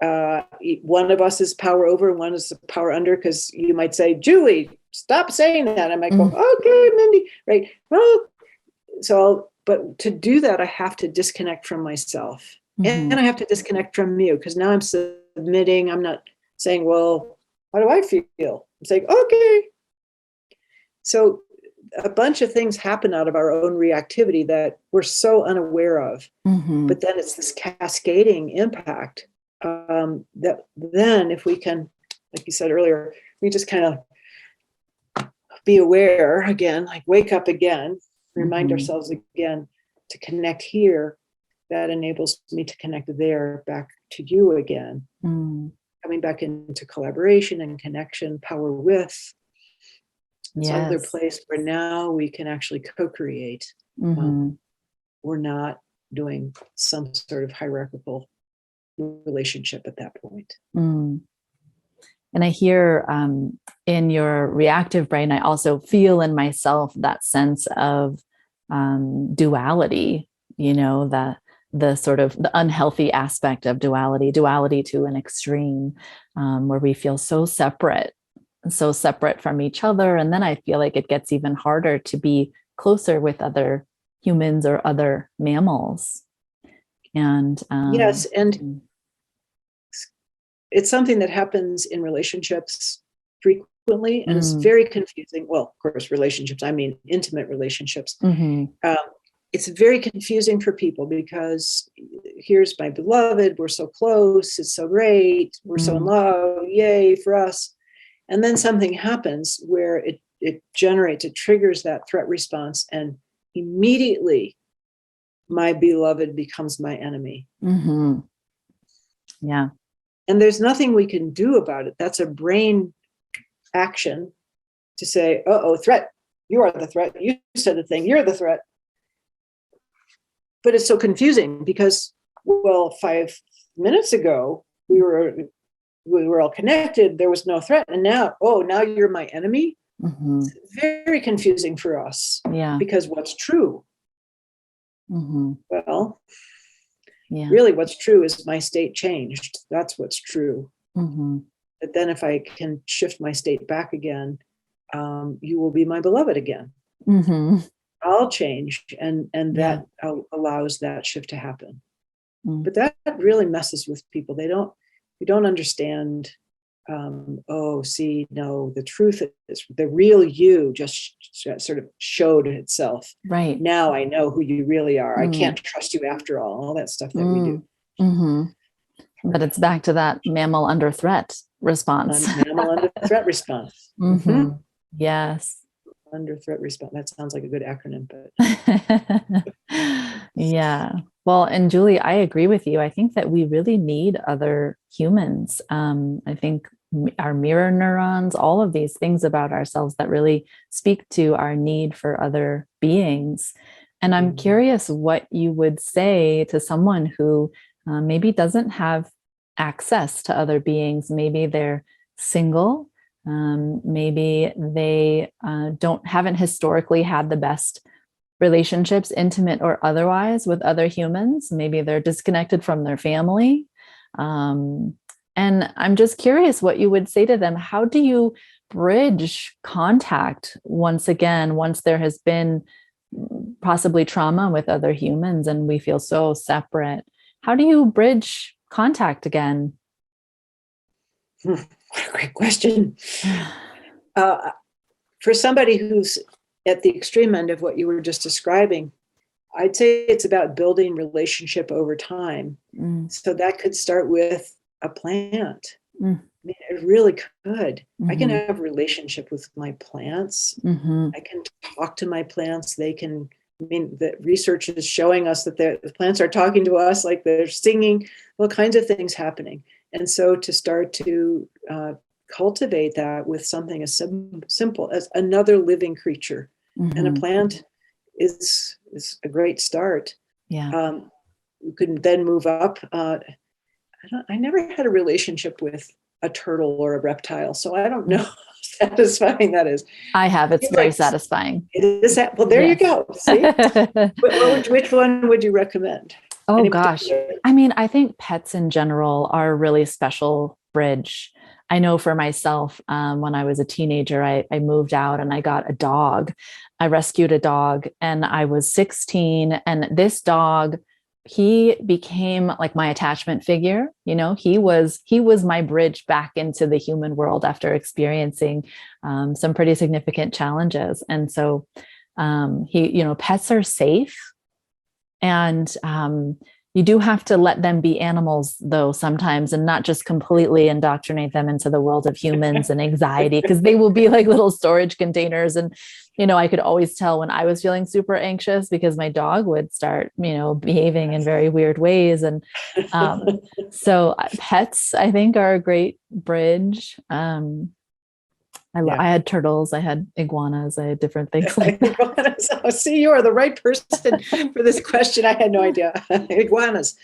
One of us is power over, one is power under, because you might say, Julie, stop saying that. I might go, okay, Mindy, right? Well, but to do that, I have to disconnect from myself. And I have to disconnect from you, because now I'm submitting. I'm not saying, well, how do I feel? I'm saying, okay. So a bunch of things happen out of our own reactivity that we're so unaware of. But then it's this cascading impact that then, if we can, like you said earlier, we just kind of be aware again, like wake up again, remind ourselves again to connect here. that enables me to connect there back to you again, coming back into collaboration and connection, power with. It's another place where now we can actually co-create. We're not doing some sort of hierarchical relationship at that point. And I hear in your reactive brain, I also feel in myself that sense of duality, the sort of the unhealthy aspect of duality to an extreme, where we feel so separate from each other. And then I feel like it gets even harder to be closer with other humans or other mammals. And yes, and it's something that happens in relationships frequently, and it's very confusing. Well, of course, relationships, I mean intimate relationships. It's very confusing for people because here's my beloved, we're so close, it's so great, we're so in love, yay for us. And then something happens where it triggers that threat response, and immediately my beloved becomes my enemy. Yeah. And there's nothing we can do about it. That's a brain action to say, threat, you are the threat. You said the thing, you're the threat. But it's so confusing because, 5 minutes ago, we were all connected. There was no threat. And now you're my enemy. It's very confusing for us. Yeah. Because what's true? Well, really what's true is my state changed. That's what's true. But then if I can shift my state back again, you will be my beloved again. I'll change, and that allows that shift to happen. But that really messes with people. We don't understand. The truth is the real you just sort of showed itself. Right. Now I know who you really are. I can't trust you after all that stuff that we do. But it's back to that mammal under threat response. Mammal under threat response. Yes. Under threat response. That sounds like a good acronym, but yeah. Well, and Julie, I agree with you. I think that we really need other humans. I think our mirror neurons, all of these things about ourselves that really speak to our need for other beings. And I'm curious what you would say to someone who maybe doesn't have access to other beings. Maybe they're single. Maybe they haven't historically had the best relationships, intimate or otherwise, with other humans. Maybe they're disconnected from their family. And I'm just curious what you would say to them. How do you bridge contact once there has been possibly trauma with other humans and we feel so separate? How do you bridge contact again? What a great question. For somebody who's at the extreme end of what you were just describing, I'd say it's about building relationship over time. So that could start with a plant. I mean, it really could. I can have a relationship with my plants. I can talk to my plants. The research is showing us that the plants are talking to us, like they're singing, all kinds of things happening. And so to start to cultivate that with something as simple as another living creature. And a plant is a great start. Yeah. We could then move up. I never had a relationship with a turtle or a reptile, so I don't know how satisfying that is. I have. It's very satisfying. It is that. Well, there you go. See? Which one would you recommend? Oh, gosh. I mean, I think pets in general are a really special bridge. I know for myself, when I was a teenager, I moved out and I got a dog. I rescued a dog and I was 16. And this dog, he became like my attachment figure. He was my bridge back into the human world after experiencing some pretty significant challenges. And so pets are safe. And you do have to let them be animals, though, sometimes, and not just completely indoctrinate them into the world of humans and anxiety, because they will be like little storage containers. And I could always tell when I was feeling super anxious because my dog would start, behaving in very weird ways. And so pets, I think, are a great bridge. Yeah. I had turtles, I had iguanas, I had different things like that. So, see, you are the right person for this question. I had no idea. Iguanas.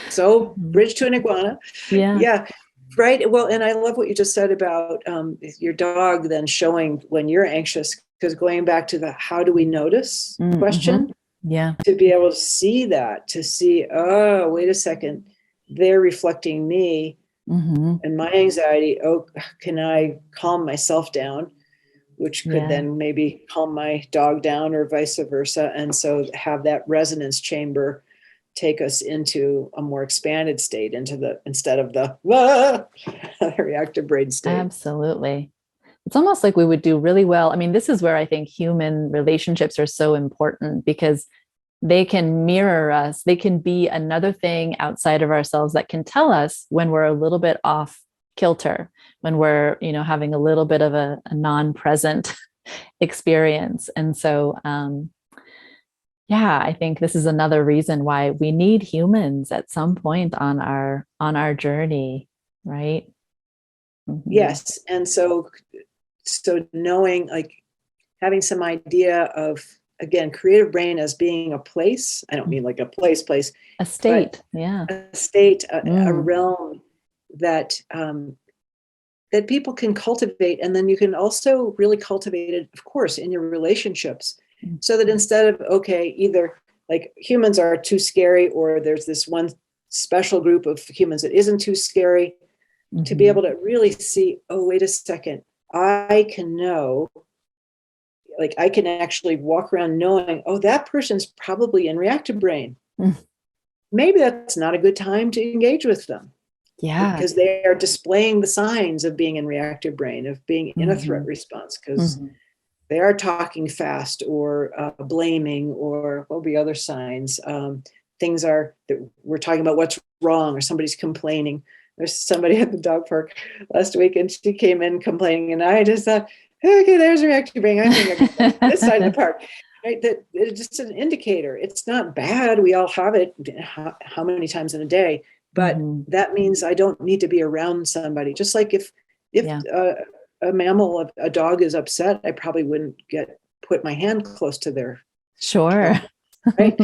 So bridge to an iguana. Yeah. Yeah. Right. Well, and I love what you just said about your dog then showing when you're anxious, because going back to the how do we notice question, Yeah. to be able to see that, to see, oh, wait a second, they're reflecting me and my anxiety. Oh, can I calm myself down? Which could then maybe calm my dog down or vice versa. And so have that resonance chamber take us into a more expanded state, instead of the reactive brain state. Absolutely. It's almost like we would do really well. I mean, this is where I think human relationships are so important, because they can mirror us. They can be another thing outside of ourselves that can tell us when we're a little bit off kilter, when we're, having a little bit of a non-present experience. And so, I think this is another reason why we need humans at some point on our journey, right? Yes. And so knowing, like, having some idea of, again, creative brain as being a place. I don't mean like a place, a state. Yeah. A state, a realm that, that people can cultivate. And then you can also really cultivate it, of course, in your relationships, so that instead of, okay, either like humans are too scary, or there's this one special group of humans that isn't too scary, to be able to really see, oh, wait a second, I can know, like I can actually walk around knowing, oh, that person's probably in reactive brain. Maybe that's not a good time to engage with them. Yeah. Because they are displaying the signs of being in reactive brain, of being in a threat response, because they are talking fast, or blaming, or what will be other signs. Things are that we're talking about what's wrong, or somebody's complaining. There's somebody at the dog park last week, and she came in complaining, and I just thought, okay, there's reactive brain. I think I can this side of the park. Right? That it's just an indicator. It's not bad. We all have it. How many times in a day? But that means I don't need to be around somebody. Just like if a mammal, a dog is upset, I probably wouldn't put my hand close to their sure. Right?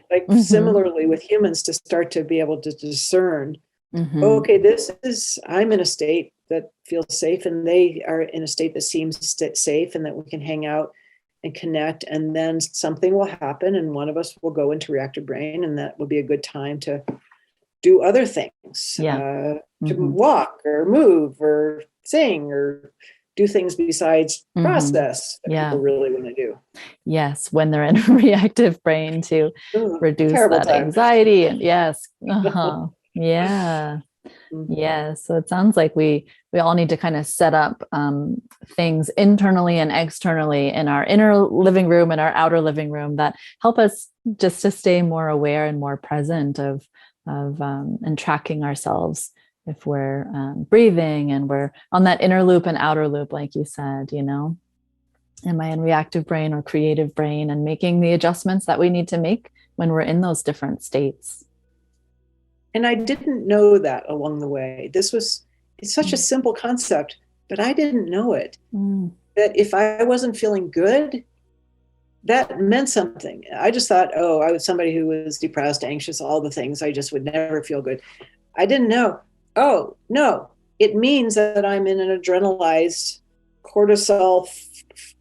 Like similarly with humans, to start to be able to discern, okay, I'm in a state that feels safe, and they are in a state that seems safe, and that we can hang out and connect, and then something will happen, and one of us will go into reactive brain, and that will be a good time to do other things, to walk or move or sing or do things besides process that people really want to do. Yes, when they're in a reactive brain, to reduce that anxiety. And yes. Yeah. Yeah. So it sounds like we all need to kind of set up things internally and externally in our inner living room and our outer living room that help us just to stay more aware and more present of and tracking ourselves, if we're breathing and we're on that inner loop and outer loop, like you said, am I in reactive brain or creative brain, and making the adjustments that we need to make when we're in those different states. And I didn't know that along the way. It's such a simple concept, but I didn't know it. That if I wasn't feeling good, that meant something. I just thought, oh, I was somebody who was depressed, anxious, all the things. I just would never feel good. I didn't know. Oh, no, it means that I'm in an adrenalized, cortisol,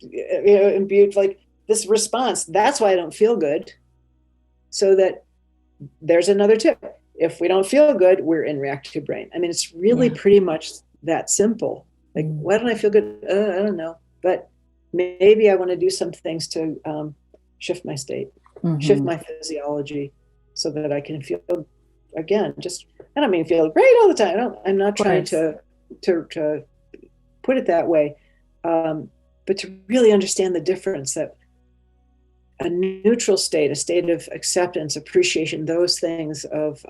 imbued, like this response. That's why I don't feel good. So that there's another tip. If we don't feel good, we're in reactive brain. I mean, it's really pretty much that simple. Like, why don't I feel good? I don't know. But maybe I want to do some things to shift my state, shift my physiology, so that I can feel, again, I don't mean feel great all the time. I'm not trying to put it that way, but to really understand the difference, that a neutral state, a state of acceptance, appreciation, those things of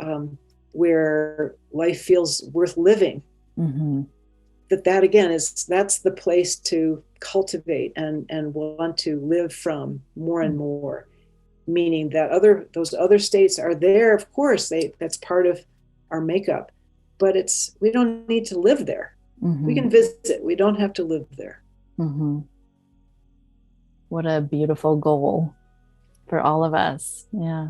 where life feels worth living, that again that's the place to cultivate and want to live from more and more, meaning that those other states are there, of course, that's part of our makeup, but we don't need to live there. Mm-hmm. We can visit, we don't have to live there. Mm-hmm. What a beautiful goal for all of us. Yeah.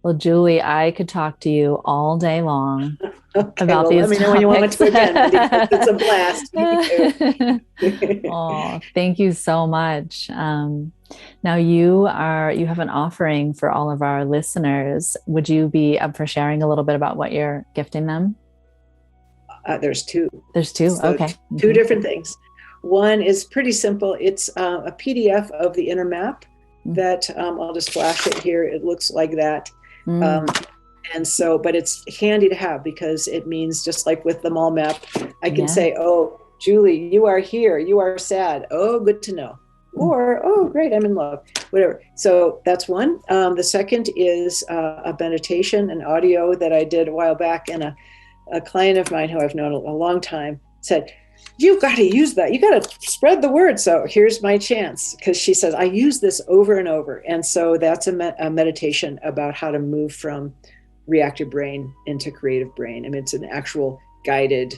Well, Julie, I could talk to you all day long about these let me know when you want to again. It's a blast. Oh, thank you so much. Now you have an offering for all of our listeners. Would you be up for sharing a little bit about what you're gifting them? There's two. There's two. So okay. Two different things. One is pretty simple. It's a PDF of the inner map that I'll just flash it here. It looks like that. And so, but it's handy to have because it means, just like with the mall map, I can say, oh, Julie, you are here. You are sad. Oh, good to know. Or, oh, great, I'm in love, whatever. So that's one. The second is a meditation, an audio that I did a while back. And a client of mine who I've known a long time said, you've got to use that. You got to spread the word. So here's my chance. Because she says, I use this over and over. And so that's a meditation about how to move from reactive brain into creative brain. I mean, it's an actual guided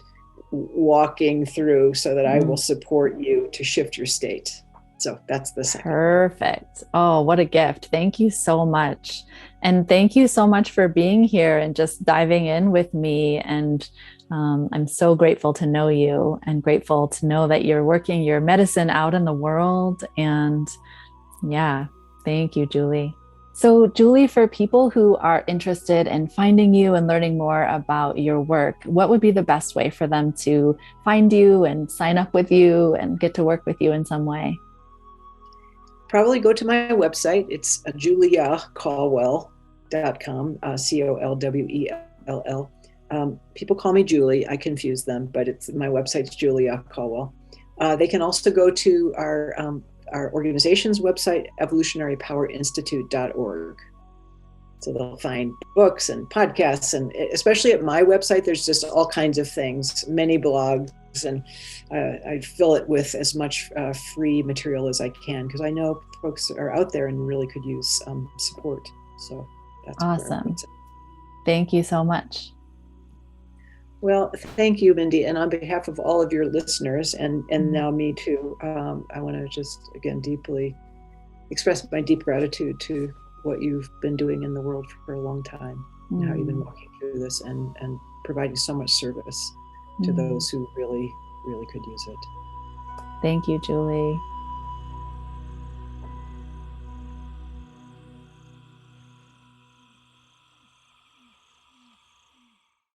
walking through so that I will support you to shift your state. So that's the second. Perfect. Oh, what a gift. Thank you so much. And thank you so much for being here and just diving in with me. And I'm so grateful to know you and grateful to know that you're working your medicine out in the world. And yeah, thank you, Julie. So Julie, for people who are interested in finding you and learning more about your work, what would be the best way for them to find you and sign up with you and get to work with you in some way? Probably go to my website. It's juliacolwell.com, Colwell. People call me Julie. I confuse them, but my website's Julia Colwell. They can also go to our organization's website, evolutionarypowerinstitute.org. So they'll find books and podcasts, and especially at my website, there's just all kinds of things, many blogs, and I fill it with as much free material as I can, because I know folks are out there and really could use support. So that's awesome. Thank you so much. Well, thank you, Mindy. And on behalf of all of your listeners and now me too, I want to just again deeply express my deep gratitude to what you've been doing in the world for a long time, and how you've been walking through this and providing so much service to those who really, really could use it. Thank you, Julie.